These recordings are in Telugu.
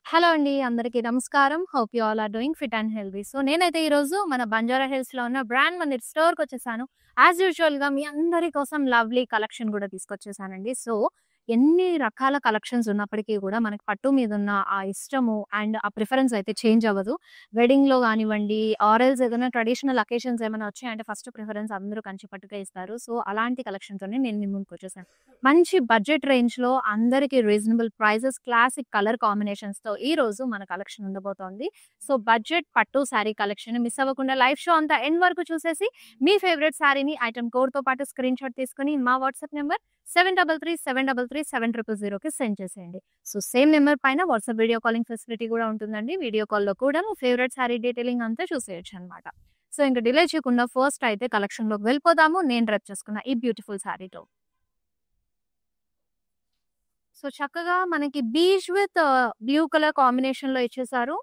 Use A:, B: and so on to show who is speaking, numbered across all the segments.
A: హలో అండి. అందరికీ నమస్కారం. Hope you all are doing fit and healthy. So, నేనైతే ఈరోజు మన బంజారా హిల్స్‌లో ఉన్న బ్రాండ్ మందిర్ స్టోర్‌కొచ్చేసాను. యాజ్ యూజువల్‌గా మీ అందరి కోసం లవ్లీ కలెక్షన్ గూడా తీసుకొచ్చేసానండి. సో, ఎన్ని రకాల కలెక్షన్స్ ఉన్నప్పటికీ గూడా మనకి పట్టు మీదున్న ఆ ఇష్టము అండ్ ఆ ప్రిఫరెన్స్ అయితే చేంజ్ అవ్వదు. వెడ్డింగ్‌లో గానివ్వండి, ఆర్ ఎల్స్ ఏదైనా ట్రెడిషనల్ అకేషన్స్ ఏమైనా వచ్చాయంటే ఫస్ట్ ప్రిఫరెన్స్ అందరూ కంచి పట్టుకే ఇస్తారు. సో, అలాంటి కలెక్షన్‌తోనే నేను మీ ముందుకొచ్చేసాను. మంచి బడ్జెట్ రేంజ్‌లో అందరికి రీజనబుల్ ప్రైజెస్, క్లాసిక్ కలర్ కాంబినేషన్స్‌తో ఈరోజు మన కలెక్షన్ ఉండబోతోంది. సో, బడ్జెట్ పట్టు శారీ కలెక్షన్ మిస్ అవ్వకుండా లైవ్ షో అంతా ఎండ్ వరకు చూసేసి మీ ఫేవరెట్ శారీని ఐటెమ్ కోడ్‌తో పాటు స్క్రీన్‌షాట్ తీసుకొని మా వాట్సాప్ నంబర్ 7337337000కి సెండ్ చేసేయండి. సో, సేమ్ నంబర్ పైన వాట్సాప్ వీడియో కాలింగ్ ఫెసిలిటీ కూడా ఉంటుందండి. వీడియో కాల్‌లో కూడా మీ ఫేవరెట్ శారీ డీటెయిలింగ్ అంతా చూసేయొచ్చనమాట. సో, ఇంక డిలే చేయకుండా ఫస్ట్ అయితే కలెక్షన్‌లోకి వెళ్ళిపోదాము. నేను డ్రెస్ చేసుకున్న ఈ బ్యూటిఫుల్ శారీతో. సో, చక్కగా మనకి బీచ్ విత్ బ్లూ కలర్ కాంబినేషన్‌లో ఇచ్చేసారు.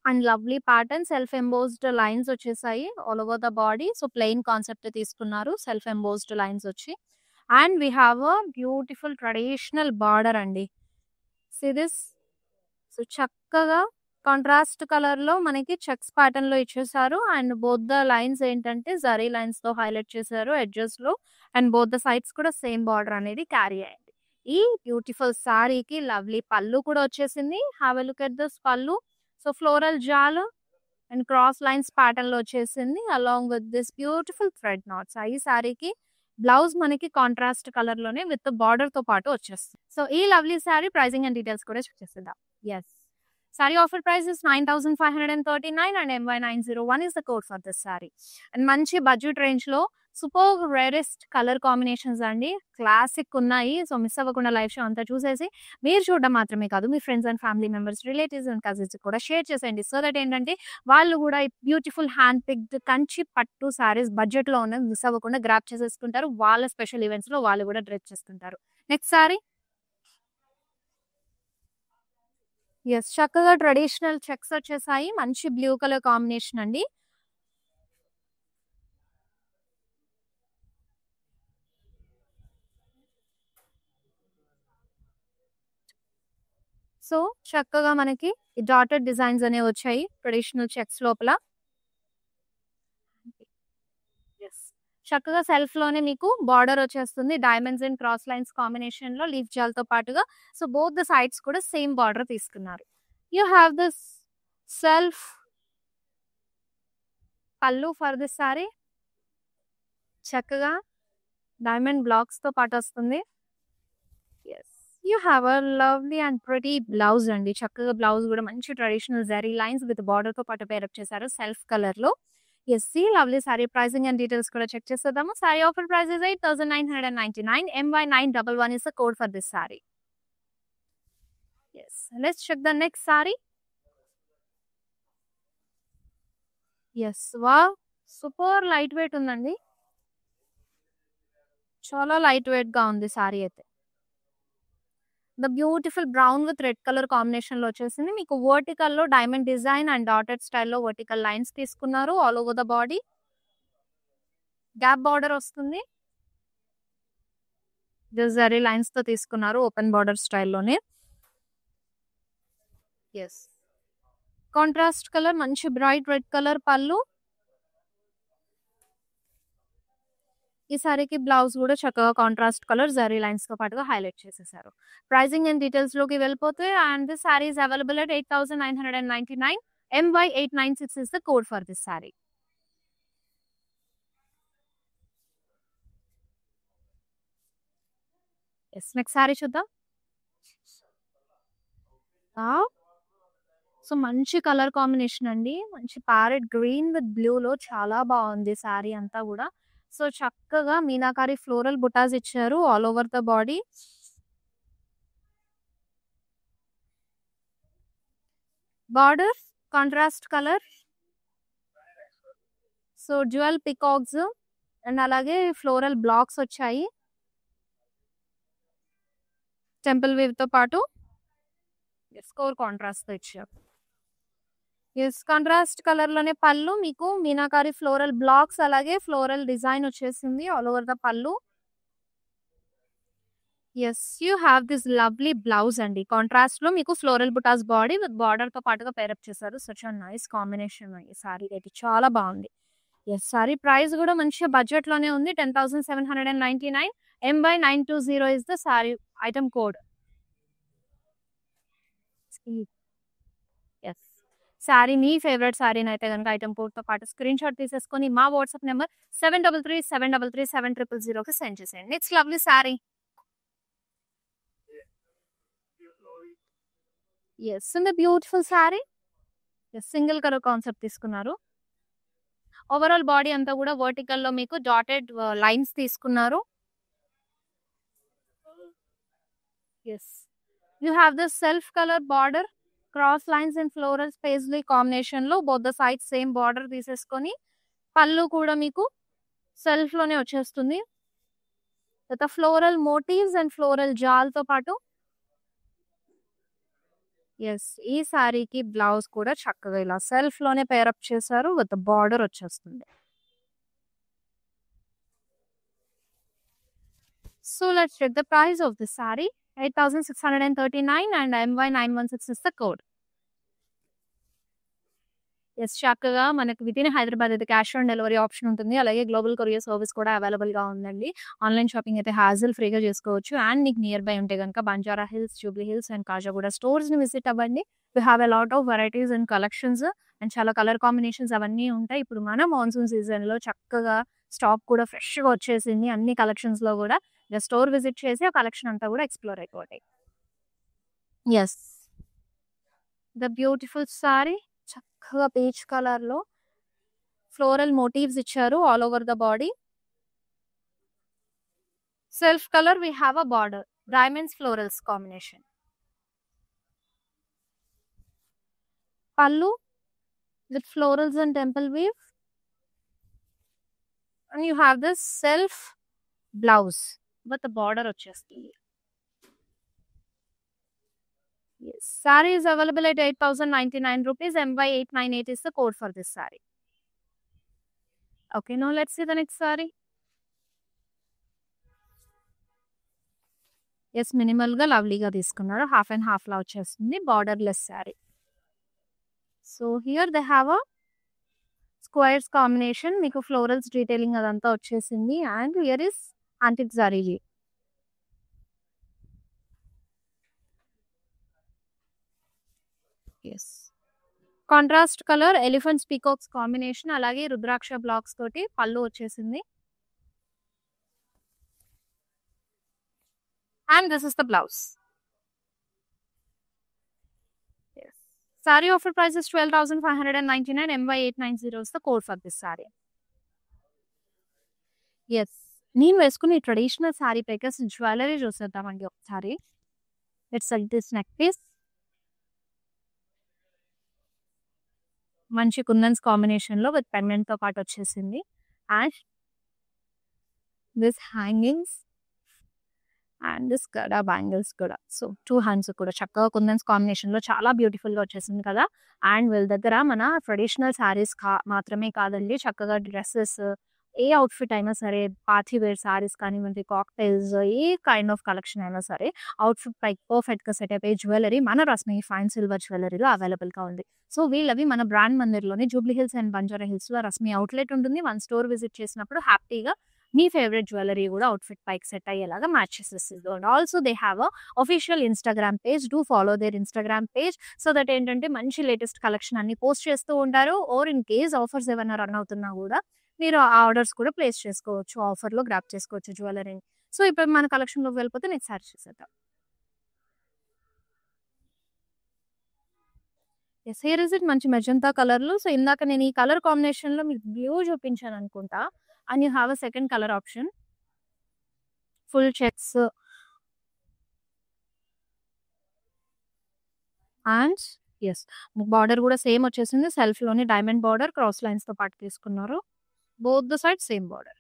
A: And lovely pattern self embossed lines వచ్చేసాయి all over the body. So, plain concept తీసుకున్నారు. సెల్ఫ్ ఎంబోస్డ్ లైన్స్ వచ్చి. And we have a beautiful traditional border అండి. See this. సో, చక్కగా కాంట్రాస్ట్ కలర్‌లో మనకి చెక్స్ ప్యాటర్న్‌లో ఇచ్చేసారు. అండ్ బోత్ ద లైన్స్ ఏంటంటే జరీ లైన్స్‌తో హైలైట్ చేశారు ఎడ్జెస్‌లో. అండ్ బోత్ ద సైడ్స్ కూడా సేమ్ బార్డర్ అనేది క్యారీ అయింది. ఈ బ్యూటిఫుల్ సారీకి లవ్లీ పళ్ళు కూడా వచ్చేసింది. Have a look at this pallu. So, floral jaal and cross lines ప్యాటర్న్‌లో వచ్చేసింది. Along with this beautiful thread knots. ఈ సారీకి బ్లౌజ్ మనకి కాంట్రాస్ట్ కలర్‌లోనే విత్ బార్డర్‌తో పాటు వచ్చేస్తుంది. సో, ఈ lovely saree pricing and details కూడా చెక్ చేసేద్దాం. Yes. Saree offer price is 9,539 and MY901 is the code for this saree. And మంచి బడ్జెట్ రేంజ్‌లో సూపర్ రేరెస్ట్ కలర్ కాంబినేషన్స్ అండి. క్లాసిక్ ఉన్నాయి. సో, మిస్ అవ్వకుండా లైవ్ షో అంతా చూసేసి మీరు చూడడం మాత్రమే కాదు మీ friends and family members, relatives and cousins కూడా షేర్ చేసేయండి. సో దట్ ఏంటంటే వాళ్ళు కూడా ఈ బ్యూటిఫుల్ హ్యాండ్ పిక్డ్ కంచి పట్టు సారీస్ బడ్జెట్‌లో ఉన్నది మిస్ అవ్వకుండా గ్రాబ్ చేసేసుకుంటారు. వాళ్ళ స్పెషల్ ఈవెంట్స్‌లో వాళ్ళు కూడా డ్రెస్ చేసుకుంటారు. Next sorry. యెస్. చక్కగా ట్రెడిషనల్ చెక్స్ వచ్చేసాయి. మంచి బ్లూ కలర్ కాంబినేషన్ అండి. సో, చక్కగా మనకి ఈ డాటెడ్ డిజైన్స్ అనేవి వచ్చాయి ట్రెడిషనల్ చెక్స్ లోపల. యెస్. చక్కగా సెల్ఫ్‌లోనే మీకు బార్డర్ వచ్చేస్తుంది. డైమండ్స్ అండ్ క్రాస్ లైన్స్ కాంబినేషన్‌లో లీఫ్ జాల్‌తో పాటుగా. సో, బోత్ ద సైడ్స్ కూడా సేమ్ బార్డర్ తీసుకున్నారు. యూ హావ్ దిస్ సెల్ఫ్ పల్లు ఫర్ దిస్ సారీ. చక్కగా డైమండ్ బ్లాక్స్‌తో పాటు వస్తుంది. Yes. You have a lovely and pretty blouse అండి. చక్కగా బ్లౌజ్ కూడా మంచి ట్రెడిషనల్ జరీ లైన్స్ విత్ బార్డర్‌తో పాటు పేరప్ చేశారు సెల్ఫ్ కలర్‌లో. యెస్. ఈ lovely saree pricing and details కూడా చెక్ చేసేద్దాము. Saree offer price is 8,999. MY911 is the code for this saree. Yes. Let's check the next saree. Yes. Wow! Super light weight ఉందండి. చాలా లైట్ వెయిట్‌గా ఉంది సారీ అయితే. The beautiful brown with red colour కాంబినేషన్‌లో వచ్చేసింది. మీకు వర్టికల్‌లో డైమండ్ డిజైన్ అండ్ డాటెడ్ స్టైల్‌లో వర్టికల్ లైన్స్ తీసుకున్నారు all over the body. Gap border వస్తుంది. జరీ లైన్స్‌తో తీసుకున్నారు ఓపెన్ బార్డర్ స్టైల్‌లోనే. యెస్. కాంట్రాస్ట్ కలర్ మంచి బ్రైట్ రెడ్ కలర్ పళ్ళు. ఈ సారీకి బ్లౌజ్ కూడా చక్కగా కాంట్రాస్ట్ కలర్ జరీ లైన్స్‌తో పాటుగా హైలైట్ చేసేసారు. ప్రైసింగ్ అండ్ డీటెయిల్స్‌లోకి వెళ్ళిపోతే and this sorry is available at 8,999. MY896 is the code for this saree. Yes. Next saree చూద్దాం. వావ్! సో, మంచి కలర్ కాంబినేషన్ అండి. మంచి ప్యారెట్ గ్రీన్ విత్ బ్లూలో చాలా బాగుంది సారీ అంతా గూడా. సో, చక్కగా మీనాకారి ఫ్లోరల్ బుటాస్ ఇచ్చారు all over the body. Border contrast colour. So, dual peacocks and అలాగే ఫ్లోరల్ బ్లాక్స్ వచ్చాయి. టెంపుల్ వీవ్‌తో పాటు. యెస్. కోర్ కాంట్రాస్ట్‌తో ఇచ్చారు. యెస్. కాంట్రాస్ట్ కలర్‌లోనే పళ్ళు మీకు మీనాకారి ఫ్లోరల్ బ్లాక్స్ అలాగే ఫ్లోరల్ డిజైన్ వచ్చేసింది ఆల్ ఓవర్ ద పళ్ళు. Yes. You have this lovely blouse అండి. కాంట్రాస్ట్‌లో మీకు ఫ్లోరల్ బుటాస్ బాడీ విత్ బార్డర్‌తో పాటుగా పేరప్ చేశారు. సచ్ ఎ నైస్ కాంబినేషన్ ఈ సారీకైతే చాలా బావుంది. యెస్. సారీ ప్రైస్ గూడా మంచిగా బడ్జెట్‌లోనే ఉంది. 10,799 MY920 is the saree item code. Yes. Saree మీ ఫేవరెట్ సారీనైతే గనుక ఐటెమ్ కోడ్‌తో పాటు స్క్రీన్‌షాట్ తీసేసుకొని మా వాట్సాప్ నంబర్ 7337337000కి సెండ్ చేసేయండి. It's lovely saree. Yes. In the beautiful saree. Yes. Single colour concept తీసుకున్నారు. ఓవరాల్ బాడీ అంతా కూడా వర్టికల్‌లో మీకు డాటెడ్ లైన్స్ తీసుకున్నారు. Yes. You have this self colour border cross lines and floral paisley కాంబినేషన్‌లో both the sides same border తీసేసుకొని పళ్ళు కూడా మీకు సెల్ఫ్‌లోనే వచ్చేస్తుంది. With floral motifs and floral జాల్‌తో పాటు యెస్. ఈ సారీకి బ్లౌజ్ కూడా చక్కగా ఇలా సెల్ఫ్‌లోనే పేరప్ చేశారు. విత్ బార్డర్ వచ్చేస్తుంది. So let's check the price of this saree. 8,639 and MY916 is the code. Yes. చక్కగా మనకి వితిన్ హైదరాబాద్ అయితే క్యాష్ ఆన్ డెలివరీ ఆప్షన్ ఉంటుంది. అలాగే గ్లోబల్ కొరియర్ సర్వీస్ కూడా అవైలబుల్‌గా ఉందండి. ఆన్‌లైన్ షాపింగ్ అయితే హాజల్ ఫ్రీగా చేసుకోవచ్చు. అండ్ మీకు నియర్ బై ఉంటే గనుక Banjara hills, Jubilee hills and Kajaguda స్టోర్స్‌ని విజిట్ అవ్వండి. We have a lot of varieties and collections and చాలా కలర్ కాంబినేషన్స్ అవన్నీ ఉంటాయి. ఇప్పుడు మన మాన్సూన్ సీజన్‌లో చక్కగా స్టాక్ కూడా ఫ్రెష్‌గా వచ్చేసింది. అన్ని కలెక్షన్స్‌లో కూడా జస్ట్ స్టోర్ విజిట్ చేసి ఆ కలెక్షన్ అంతా కూడా ఎక్స్‌ప్లోర్ అయిపోండి. యెస్. ద బ్యూటిఫుల్ సారీ చక్కగా పీచ్ కలర్‌లో ఫ్లోరల్ మోటివ్స్ ఇచ్చారు all over the body. Self colour we have a border. Diamonds florals combination. Pallu with florals and temple weave. And you have this self blouse with border వచ్చేస్తుంది. Yes. Saree is available at 8,099 rupees. MY898 is the code for this saree. Okay, now let's see the next saree. Yes, minimal గా లవ్లీగా తీసుకున్నారు. హాఫ్ అండ్ హాఫ్ లా వచ్చేస్తుంది. Borderless saree. So here they have a squares combination. మీకు ఫ్లోరల్స్ డీటెయిలింగ్ అదంతా వచ్చేసింది. And here is antique zari. Yes. Contrast colour elephants peacocks combination అలాగే రుద్రాక్ష బ్లాక్స్ తోటి పళ్ళు వచ్చేసింది. And this is the blouse. Saree offer price is 12,599. MY890 is the code for this saree. Yes. నేను వేసుకునే ట్రెడిషనల్ సారీ పైకి జ్యువెలరీ చూసేద్దామండి ఒకసారి. It's like this neck piece. మంచి కుందన్స్ కాంబినేషన్‌లో విత్ పెండెంట్‌తో పాటు వచ్చేసింది. And this hangings and this గడా బ్యాంగిల్స్ కూడా. సో 2 హ్యాండ్స్ కూడా చక్కగా కుందన్స్ కాంబినేషన్‌లో చాలా బ్యూటిఫుల్‌గా వచ్చేసింది కదా! అండ్ వీళ్ళ దగ్గర మన ట్రెడిషనల్ సారీస్ మాత్రమే కాదండి. చక్కగా డ్రెసెస్ ఏ అవుట్‌ఫిట్ అయినా సరే పార్టీ వేర్ సారీస్ కానివ్వండి, cocktails A kind of collection అయినా సరే అవుట్‌ఫిట్ పైకి పర్ఫెక్ట్‌గా సెట్ అయిపోయే జ్యువెలరీ మన రస్మి ఫైన్ సిల్వర్ జ్యువెలరీలో అవైలబుల్‌గా ఉంది. సో వీళ్ళవి మన బ్రాండ్ మందిర్‌లోని జూబ్లీ హిల్స్ అండ్ బంజారా హిల్స్‌లో రస్మి అవుట్‌లెట్ ఉంటుంది. వన్ స్టోర్ విజిట్ చేసినప్పుడు హ్యాపీగా మీ ఫేవరెట్ జ్యువెలరీ కూడా అవుట్‌ఫిట్ పైకి సెట్ అయ్యేలాగా మ్యాచ్ చేసేసిద్ది. And also they have a official Instagram page. Do follow their Instagram page. So that ఏంటంటే మంచి లేటెస్ట్ కలెక్షన్ అన్ని పోస్ట్ చేస్తూ ఉంటారు. ఆర్ ఇన్ కేస్ ఆఫర్స్ ఏమైనా రన్ అవుతున్నా కూడా మీరు ఆ ఆర్డర్స్ కూడా ప్లేస్ చేసుకోవచ్చు. ఆఫర్‌లో గ్రాబ్ చేసుకోవచ్చు జ్యువెలరీని. సో ఇప్పుడు మన కలెక్షన్‌లోకి వెళ్ళిపోతే నెక్స్ట్ సారీ చూసేద్దాం. యెస్. హియర్ ఇస్ ఇట్ మంచి మెజంతా కలర్‌లో. సో ఇందాక నేను ఈ కలర్ కాంబినేషన్‌లో మీకు బ్లూ చూపించాను అనుకుంటా. And you have a second colour option. Full checks and yes. Border కూడా సేమ్ వచ్చేసింది. సెల్ఫ్‌లోనే డైమండ్ బార్డర్ క్రాస్ లైన్స్‌తో పాటు తీసుకున్నారు. Both the side same border.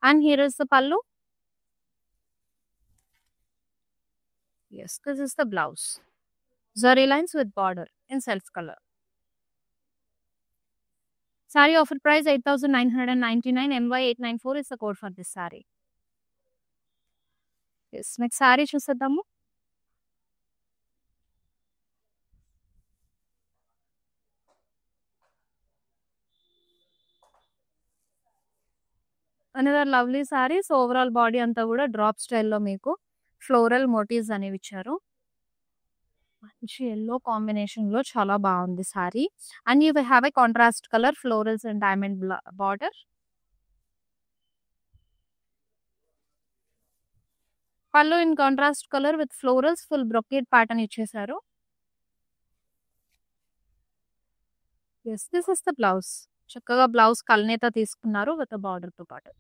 A: And here is the pallu. Yes. This is the blouse. Zari lines with border in self color. Saree offer price 8,999. MY894 is the code for this saree. Yes, next saree చూసేద్దాము. Another lovely saree. So overall body అంతా కూడా డ్రాప్ స్టైల్లో మీకు ఫ్లోరల్ మోటివ్స్ అనేవి ఇచ్చారు. మంచి yellow కాంబినేషన్ లో చాలా బాగుంది saree. And you have a contrast colour florals and diamond border. Pallu in contrast colour with florals full brocade pattern ఇచ్చేసారు. Yes, this is the blouse. చక్కగా బ్లౌజ్ కల్నేత తీసుకున్నారు విత్ బార్డర్ తో పాటు.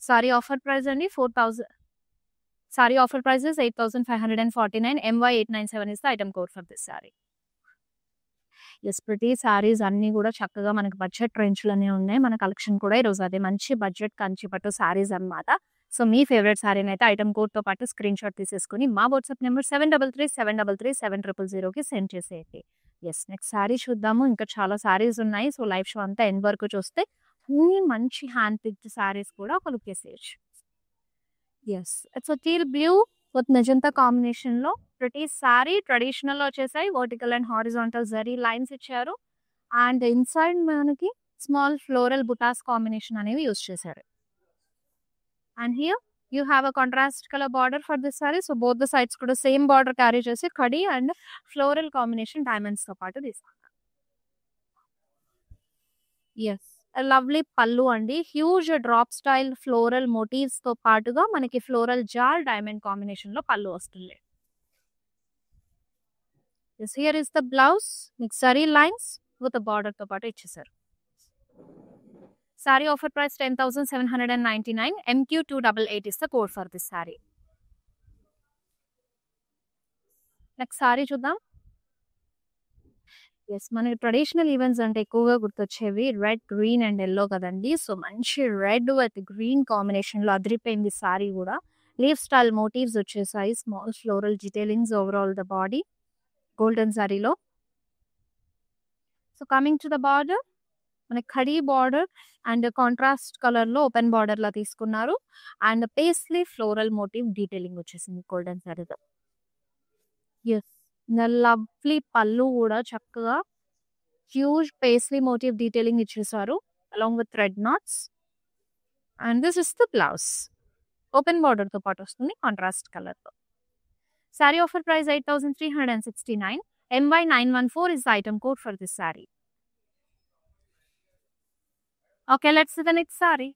A: సారీ ఆఫర్ ప్రైస్ అండి 4,000. Saree offer price is 8,549. MY897 is the item code for this saree. Yes, ప్రతి సారీస్ అన్ని కూడా చక్కగా మనకి బడ్జెట్ రేంజ్లోనే ఉన్నాయి. మన కలెక్షన్ కూడా ఈరోజు అదే మంచి బడ్జెట్ కంచి పట్టు సారీస్ అన్నమాట. సో మీ ఫేవరెట్ సారీని అయితే ఐటమ్ కోడ్తో పాటు స్క్రీన్ షాట్ తీసేసుకుని మా వాట్సాప్ నెంబర్ 7337337000కి సెండ్ చేసేయండి. ఎస్, నెక్స్ట్ సారీ చూద్దాము. ఇంకా చాలా సారీస్ ఉన్నాయి. సో లైవ్ షో అంతా ఎండ్ వరకు చూస్తే అన్ని మంచి హ్యాండ్ పిక్డ్ సారీస్ కూడా ఒక లుక్ వేసేయచ్చు. Yes, it's teal blue with magenta combination లో ప్రతి సారీ ట్రెడిషనల్ లో వచ్చేసాయి. Vertical and horizontal zari lines ఇచ్చారు. అండ్ ఇన్సైడ్ మనకి స్మాల్ ఫ్లోరల్ బుటాస్ కాంబినేషన్ అనేవి యూజ్ చేశారు. And here you have a contrast colour border for this sorry. So both the sides కూడా సేమ్ బార్డర్ క్యారీ చేసి కడి అండ్ ఫ్లోరల్ కాంబినేషన్ డైమండ్స్ తో పాటు తీసుకుంటారు. ఎస్, లవ్లీ పళ్ళు అండి. Huge drop style floral motifs తో పాటుగా మనకి ఫ్లోరల్ జాల్ డైమండ్ కాంబినేషన్ లో పళ్ళు వస్తుంది. Yes, here is the blouse మీకు సరీ లైన్స్ విత్ బార్డర్ తో పాటు ఇచ్చేసారు. Saree offer price 10,799. MQ288 is the code for this saree. Next saree చూద్దాం. ఎస్, మనకి ట్రెడిషనల్ ఈవెంట్స్ అంటే ఎక్కువగా గుర్తొచ్చేవి రెడ్, గ్రీన్ అండ్ ఎల్లో కదండి. సో మంచి రెడ్ విత్ గ్రీన్ కాంబినేషన్ లో అదిరిపోయింది సారీ కూడా. లీవ్ స్టైల్ మోటివ్స్ వచ్చేసాయి. Small floral detailings overall the body golden సారీలో. So coming to the border, మనకి khadi border and contrast colour లో ఓపెన్ బార్డర్ లా తీసుకున్నారు. And paisley floral motif detailing వచ్చేసింది గోల్డెన్ సారీలో. ఎస్, లవ్లీ పళ్ళు కూడా చక్కగా హ్యూజ్ పేస్లీ మోటివ్ డీటెయిలింగ్ ఇచ్చేసారు along with red knots. And this is the blouse open border తో పాటు వస్తుంది కాంట్రాస్ట్ కలర్ లో. Saree offer price 8,369. MY914 is the item code for this saree. Okay, let's see the next saree.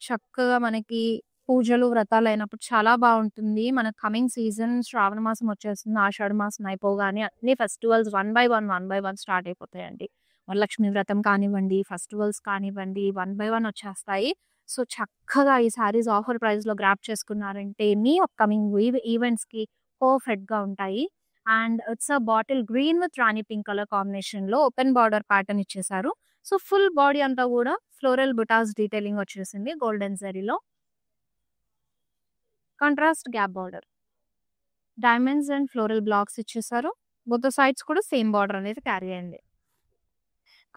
A: చక్కగా మనకి పూజలు వ్రతాలు అయినప్పుడు చాలా బాగుంటుంది. మన కమింగ్ సీజన్ శ్రావణ మాసం వచ్చేస్తుంది. ఆషాఢ మాసం అయిపోగానే అన్ని festivals one by one start అయిపోతాయండి. వరలక్ష్మి వ్రతం కానివ్వండి, ఫెస్టివల్స్ కానివ్వండి, 1 by 1 వచ్చేస్తాయి. సో చక్కగా ఈ సారీస్ ఆఫర్ ప్రైస్ లో గ్రాప్ చేసుకున్నారంటే మీ అప్కమింగ్ ఈవెంట్స్ కి పర్ఫెక్ట్ గా ఉంటాయి. And it's a bottle green with rani pink colour combination లో ఓపెన్ బార్డర్ ప్యాటర్న్ ఇచ్చేసారు. సో ఫుల్ బాడీ అంతా కూడా ఫ్లోరల్ బుటాస్ డీటెయిలింగ్ వచ్చేసింది గోల్డెన్ జరీలో. Contrast gap border, diamonds and floral blocks ఇచ్చేసారు. బోత్ సైడ్స్ కూడా సేమ్ బార్డర్ అనేది క్యారీ అయింది.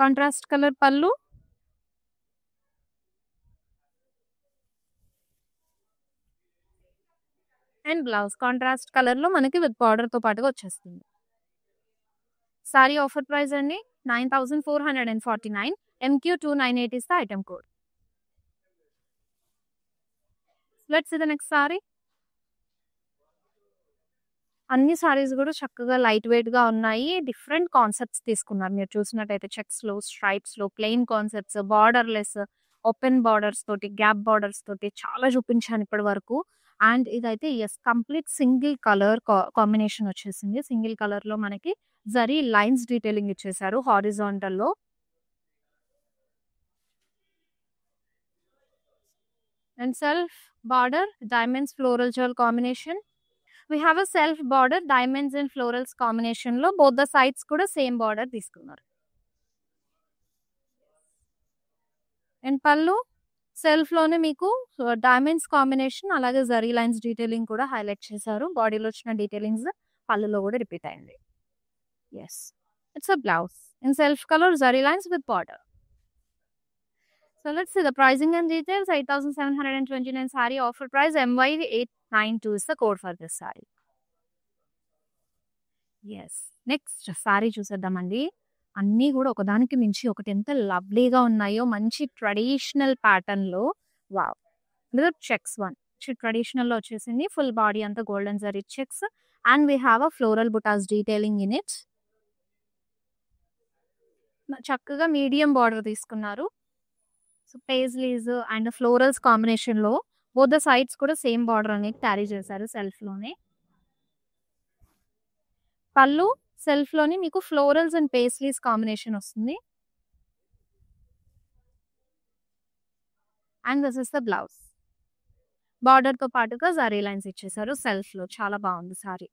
A: Contrast colour pallu and blouse contrast colour లో మనకి విత్ బార్డర్ తో పాటుగా వచ్చేస్తుంది. సారీ ఆఫర్ ప్రైస్ అండి 9,449. MQ298 is the item code. Let's see the next saree. అన్ని సారీస్ కూడా చక్కగా లైట్ వెయిట్ గా ఉన్నాయి. డిఫరెంట్ కాన్సెప్ట్స్ తీసుకున్నారు. మీరు చూసినట్టయితే చెక్స్ లో, స్ట్రైప్స్ లో, plain concepts, border less, open borders తోటి, గ్యాప్ బార్డర్స్ తోటి చాలా చూపించాను ఇప్పటి వరకు. అండ్ ఇదైతే yes complete single colour combination వచ్చేసింది. సింగిల్ కలర్ లో మనకి జరీ లైన్స్ డీటెయిలింగ్ ఇచ్చేసారు హారిజాంటల్ లో. And self border diamonds floral జెల్ combination. We have a self border diamonds and florals combination లో both the sides కూడా సేమ్ బార్డర్ తీసుకున్నారు. అండ్ పళ్ళు సెల్ఫ్‌లోనే మీకు డైమండ్స్ కాంబినేషన్ అలాగే జరీ లైన్స్ డీటెయిలింగ్ కూడా హైలైట్ చేశారు. బాడీలో వచ్చిన డీటెయిలింగ్స్ పళ్ళులో కూడా రిపీట్ అయింది. Yes. It's a blouse in self colour zari lines with border. So let's see the pricing and details. 8,729 saree offer price MY892 is the code for this saree. Yes. Next saree చూసేద్దామండి. అన్నీ కూడా ఒకదానికి మించి ఒకటి ఎంత లవ్లీగా ఉన్నాయో మంచి ట్రెడిషనల్ ప్యాటర్న్‌లో. వావ్! ఇది చెక్స్ వన్. ట్రెడిషనల్‌లో వచ్చేసింది. ఫుల్ బాడీ అంతా golden zari checks and we have a floral butas detailing in it. చక్కగా మీడియం బార్డర్ తీసుకున్నారు. సో పేజ్లీస్ అండ్ ఫ్లోరల్స్ కాంబినేషన్‌లో బోత్ ద సైడ్స్ కూడా సేమ్ బార్డర్ అనేది క్యారీ చేశారు సెల్ఫ్‌లోనే. పళ్ళు సెల్ఫ్‌లోని మీకు ఫ్లోరల్స్ అండ్ పేస్లీస్ కాంబినేషన్ వస్తుంది. And this is the blouse. బార్డర్‌తో పాటుగా జరీ లైన్స్ ఇచ్చేసారు సెల్ఫ్‌లో. చాలా బాగుంది saree.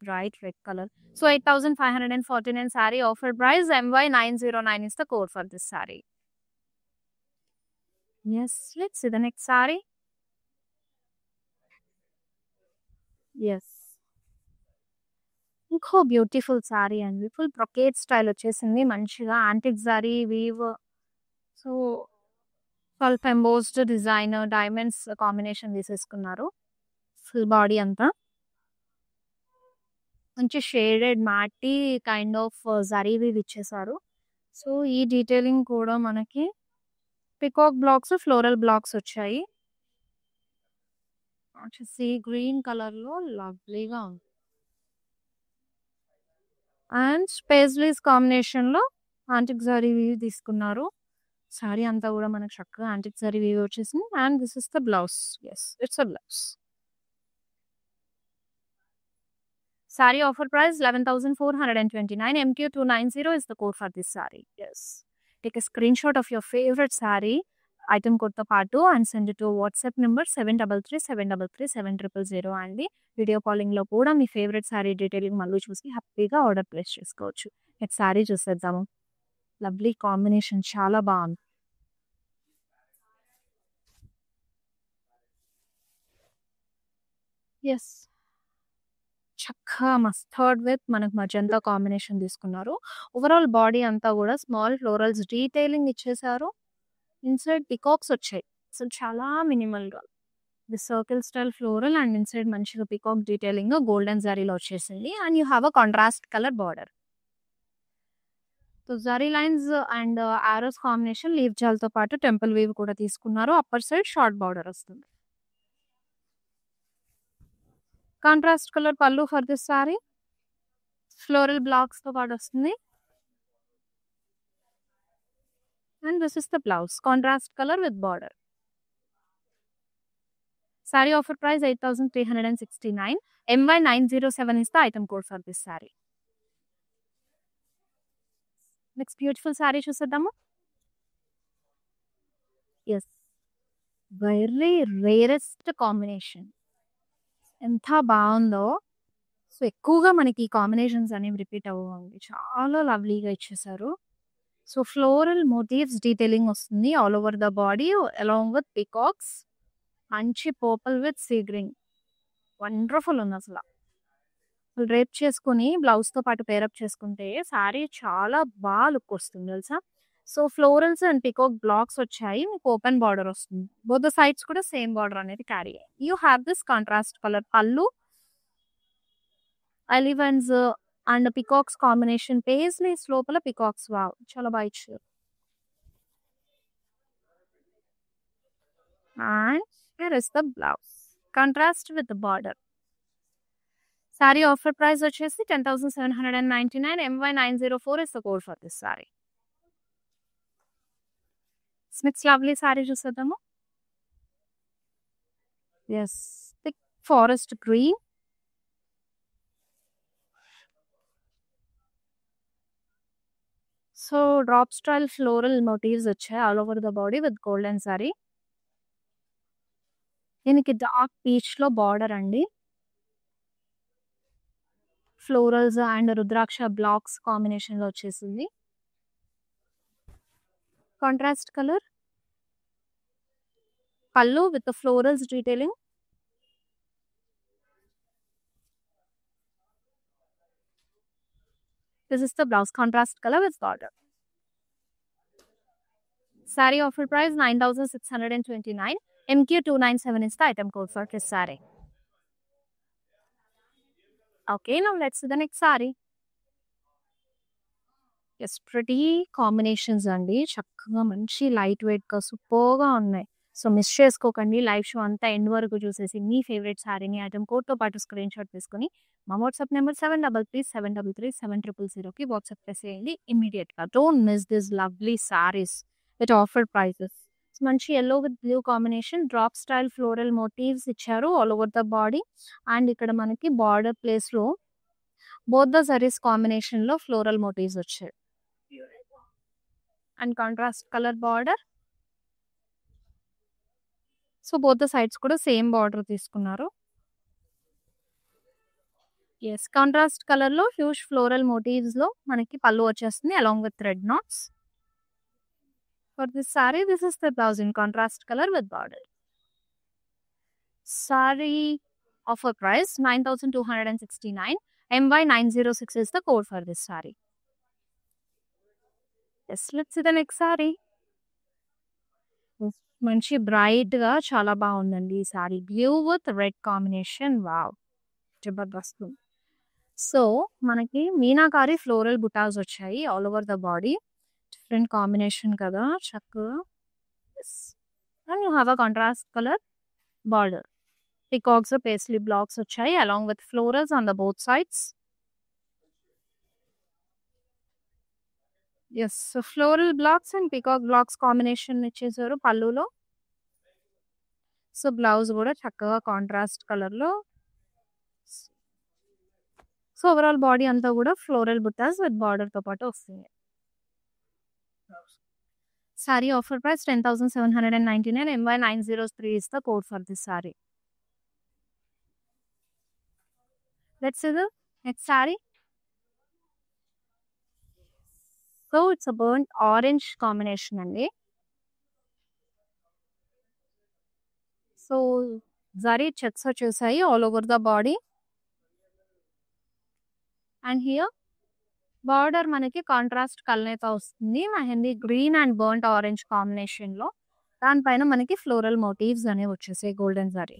A: Bright red colour. So 8,549 saree offer price MY909 is the code for this saree. Yes, let's see the next saree. Yes. ఇంకో బ్యూటిఫుల్ సారీ అండి. ఫుల్ బ్రొకేట్ స్టైల్ వచ్చేసింది. మంచిగా antique zari weave. So self embossed design diamonds combination తీసేసుకున్నారు. ఫుల్ బాడీ అంతా మంచి shaded matty kind of zari weave ఇచ్చేసారు. సో ఈ డీటెయిలింగ్ కూడా మనకి పికాక్ బ్లాక్స్, ఫ్లోరల్ బ్లాక్స్ వచ్చాయి. వచ్చేసి గ్రీన్ కలర్‌లో లవ్లీగా ఉంది. అండ్ పేస్లీస్ కాంబినేషన్‌లో యాంటిక్ జరీ వీవ్ తీసుకున్నారు. సారీ అంతా కూడా మనకు చక్కగా యాంటిక్ జరీ వీవ్ వచ్చేసింది. And this is the blouse. Yes, it's a blouse. Saree offer price 11,429. MQ290 is the code for this saree. Yes. Take a screenshot of your favorite saree item code తో పాటు and send it to WhatsApp number 7337337000 అండి. వీడియో కాలింగ్‌లో కూడా మీ ఫేవరెట్ సారీ డీటెయిలింగ్ మళ్ళీ చూసి హ్యాపీగా ఆర్డర్ ప్లేస్ చేసుకోవచ్చు. నెక్స్ట్ సారీ చూసేద్దాము. లవ్లీ కాంబినేషన్ చాలా బాగుంది. యెస్. చక్కగా మస్టర్డ్ విత్ మనకు మజంతా కాంబినేషన్ తీసుకున్నారు. ఓవరాల్ బాడీ అంతా కూడా స్మాల్ ఫ్లోరల్స్ డీటెయిలింగ్ ఇచ్చేసారు. ఇన్సైడ్ పికాక్స్ వచ్చాయి. అసలు చాలా మినిమల్‌గా. The circle style floral and inside మంచిగా పికాక్ డీటెయిలింగ్ గోల్డెన్ జరీలో వచ్చేసింది. And you have a contrast colour border. So zari lines and arrows combination leave జాల్‌తో పాటు టెంపుల్ వీవ్ కూడా తీసుకున్నారు. అప్పర్ సైడ్ షార్ట్ బార్డర్ వస్తుంది. కాంట్రాస్ట్ కలర్ పళ్ళు ఫర్ దిస్ సారీ. ఫ్లోరల్ బ్లాక్స్‌తో పాటు వస్తుంది. And this is the blouse. Contrast color with border. Saree offer price 8,369. MY907 is the item code for this saree. Next beautiful saree చూసేద్దాము. Yes. Very rarest combination. ఎంత బాగుందో. సో ఎక్కువగా మనకి ఈ కాంబినేషన్స్ అనేవి రిపీట్ అవ్వండి. చాలా లవ్లీగా ఇచ్చేసారు. సో ఫ్లోరల్ మోటివ్స్ డీటెయిలింగ్ వస్తుంది all over the body along with peacocks. మంచి purple with sea green. Wonderful ఉంది అసలు. రేప్ చేసుకుని బ్లౌజ్‌తో పాటు పేరప్ చేసుకుంటే సారీ చాలా బాగా లుక్ వస్తుంది తెలుసా. So florals and peacock blocks వచ్చాయి. మీకు ఓపెన్ బార్డర్ వస్తుంది. బోత్ ద సైడ్స్ కూడా సేమ్ బార్డర్ అనేది క్యారీ అయ్యాయి. You have this contrast colour pallu, elephants and peacocks combination paisleys లోపల పికాక్స్. వావ్, చాలా బాగా ఇచ్చారు. And here is the blouse contrast with the border. Sorry offer price వచ్చేసి 10,799. MY904 is the code for this saree. Next lovely saree చూసేద్దాము. Yes, thick forest green. So drop style floral motifs వచ్చాయి all over the body with golden sorry. దీనికి డార్క్ పీచ్ లో బార్డర్ అండి. Florals and rudraksha blocks combination లో వచ్చేసింది. Contrast colour Pallu with the florals detailing. This is the blouse, contrast color with border. Saree offer price 9,629. MQ297 is the item code for this saree. Okay, now let's see the next saree. Yes ప్రతి కాంబినేషన్స్ అండి. చక్కగా మంచి లైట్ వెయిట్‌గా సూపర్‌గా ఉన్నాయి. సో, మిస్ చేసుకోకండి. లైవ్ షో అంతా ఎండ్ వరకు చూసేసి మీ ఫేవరెట్ శారీని ఐటెమ్ కోడ్‌తో పాటు స్క్రీన్‌షాట్ తీసుకొని మా వాట్సాప్ నంబర్ 7337337000కి వాట్సాప్ చేసేయండి ఇమ్మీడియేట్‌గా. Don't miss this lovely sarees with offer prices. మంచి yellow with blue combination drop style floral motifs ఇచ్చారు all over the body. And ఇక్కడ మనకి బార్డర్ ప్లేస్‌లో బోత్ ద సారీస్ కాంబినేషన్‌లో ఫ్లోరల్ మోటివ్స్ వచ్చాయి. And contrast colour border. So, both the sides కూడా సేమ్ బార్డర్ తీసుకున్నారు. యెస్ కాంట్రాస్ట్ కలర్‌లో హ్యూజ్ ఫ్లోరల్ మోటివ్స్‌లో మనకి పల్లు వచ్చేస్తుంది along with thread knots. For this saree this is the blouse in contrast colour with border. Sorry offer price 9,269. MY906 is the code for this saree. Yes, let's see the next saree. మంచి బ్రైట్‌గా చాలా బాగుందండి ఈ saree. Blue with red combination wow! జబర్దస్త్ ఉంది. సో, మనకి మీనాకారి ఫ్లోరల్ బుటాస్ వచ్చాయి all over the body. Different combination కదా చక్కగా. Yes. And you have a contrast colour border. Peacocks, paisley blocks వచ్చాయి along with florals on the both sides. Yes. Floral blocks and peacock blocks combination ఇచ్చేసారు పల్లులో. సో, బ్లౌజ్ కూడా చక్కగా కాంట్రాస్ట్ కలర్‌లో. సో, ఓవరాల్ బాడీ అంతా కూడా ఫ్లోరల్ బుటాస్ విత్ బార్డర్‌తో పాటు వస్తుంది. Sorry offer price 10,799. MY903 is the code for this saree. Let's see the next saree. So, it's a burnt orange combination అండి. సో, జరీ చెక్స్ వచ్చేసాయి all over the body. And here border మనకి కాంట్రాస్ట్ కలనేత వస్తుంది. Mehndi green and burnt orange కాంబినేషన్‌లో. దానిపైన మనకి ఫ్లోరల్ మోటివ్స్ అనేవి వచ్చేసాయి golden zari.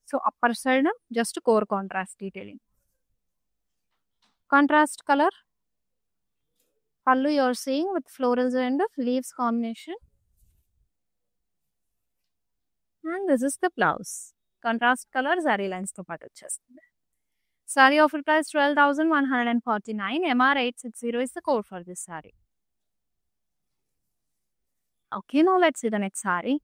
A: So, upper side just core contrast detailing. Contrast colour pallu you are seeing with florals and leaves combination. And this is the blouse. Contrast colour zari లైన్స్‌తో పాటు వచ్చేస్తుంది. Sorry offer price 12,149. MR860 is the code for this saree. Okay, now let's see the next saree.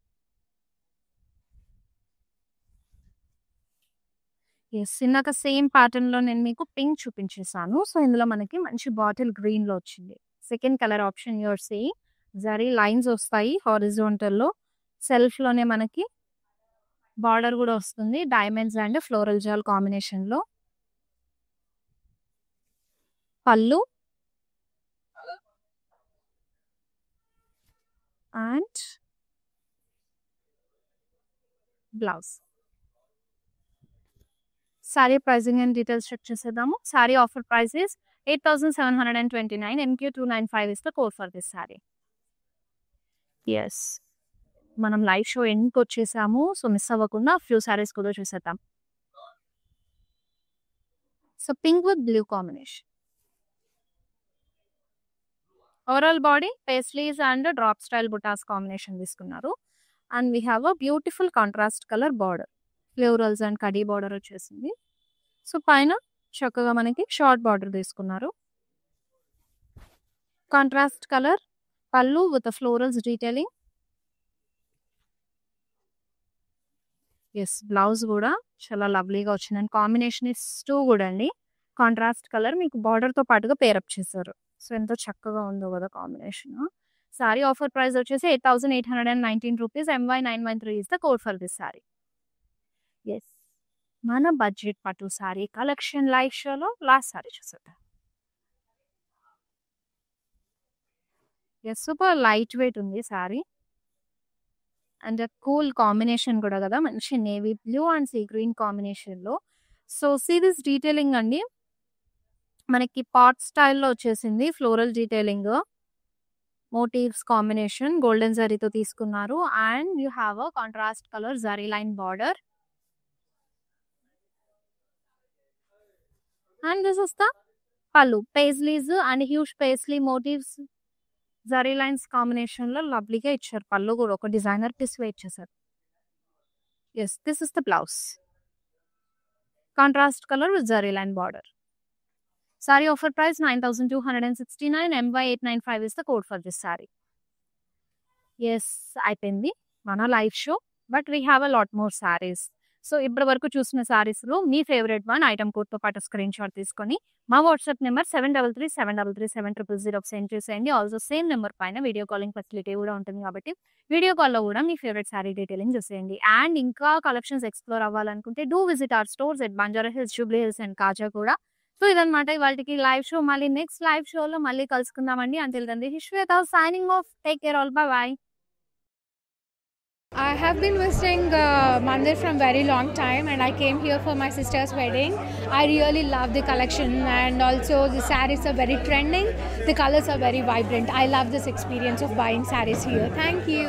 A: Yes. ఇందాక సేమ్ ప్యాటర్న్‌లో నేను మీకు పింక్ చూపించేసాను. సో, ఇందులో మనకి మంచి బాటిల్ గ్రీన్‌లో వచ్చింది. Second colour option you are seeing. Zari lines వస్తాయి హారిజాంటల్‌లో. సెల్ఫ్‌లోనే మనకి బార్డర్ కూడా వస్తుంది. డైమండ్స్ అండ్ ఫ్లోరల్ జాల్ కాంబినేషన్‌లో. Pallu. And blouse. Saree pricing and details check చేసేద్దాము. Saree offer price is 8,729. MQ295 is the code for this saree. Yes. మనం లైవ్ షో ఎండ్‌కి వచ్చేసాము. సో, మిస్ అవ్వకుండా ఫ్యూ సారీస్ కూడా చూసేద్దాం. So, pink with blue combination. Overall body paisleys and drop style butas combination తీసుకున్నారు. And we have a beautiful contrast colour border. Florals and కడీ బార్డర్ వచ్చేసింది. సో, పైన చక్కగా మనకి షార్ట్ బార్డర్ తీసుకున్నారు. కాంట్రాస్ట్ కలర్ పల్లు with florals detailing. Yes. Blouse కూడా చాలా లవ్లీగా వచ్చింది. And combination is too good అండి. కాంట్రాస్ట్ కలర్ మీకు బార్డర్‌తో పాటుగా పేరప్ చేశారు. సో, ఎంతో చక్కగా ఉందో కదా కాంబినేషన్. సారీ ఆఫర్ ప్రైస్ వచ్చేసి 8,819 rupees. MY913 is the code for this saree. Yes. మన బడ్జెట్ పట్టు సారీ కలెక్షన్ లైవ్ షోలో లాస్ట్ సారీ చూసేద్దాం. యెస్. సూపర్ లైట్ వెయిట్ ఉంది సారీ. అండ్ కూల్ కాంబినేషన్ కూడా కదా, మంచి navy blue and sea green కాంబినేషన్లో. సో సీ దిస్ డీటెయిలింగ్ అండి, మనకి పాట్ స్టైల్లో వచ్చేసింది, floral detailing, motifs combination golden జరీతో తీసుకున్నారు. And you have a contrast colour zari line border. And this is the పళ్ళు, paisleys and huge paisley motifs zari lines combination లో లవ్లీగా ఇచ్చారు. పళ్ళు కూడా ఒక డిజైనర్ పీస్ వెయిట్ చేశారు. Yes, this is the blouse, contrast colour with zari line border. Sorry offer price 9269, MY895 is the code for this saree. Yes, అయిపోయింది మన live show, but we have a lot more saris. So ఇప్పటి వరకు చూసిన సారీస్లో మీ ఫేవరెట్ వన్ ఐటమ్ కోడ్తో పాటు స్క్రీన్ షాట్ తీసుకొని మా వాట్సాప్ నెంబర్ 7337337000 సెండ్ చేసేయండి. ఆల్సో సేమ్ నెంబర్ పైన వీడియో కాలింగ్ ఫెసిలిటీ కూడా ఉంటుంది, కాబట్టి వీడియో కాల్లో కూడా మీ ఫేవరెట్ సారీ డీటెయిలింగ్ చూసేయండి. అండ్ ఇంకా కలెక్షన్స్ ఎక్స్ప్లోర్ అవ్వాలనుకుంటే do visit our stores at Banjara hills, Jubilee hills and కాజా కూడా. సో ఇదనమాట ఇవాళకి లైవ్ షో. మళ్ళీ నెక్స్ట్ లైవ్ షోలో మళ్ళీ కలుసుకుందామండి. Until then this is Shweta signing off. Take care all, bye bye.
B: I have been visiting Mandir from very long time, and I came here for my sister's wedding. I really love the collection, and also the sarees are very trending. The colors are very vibrant. I love this experience of buying sarees here. Thank you.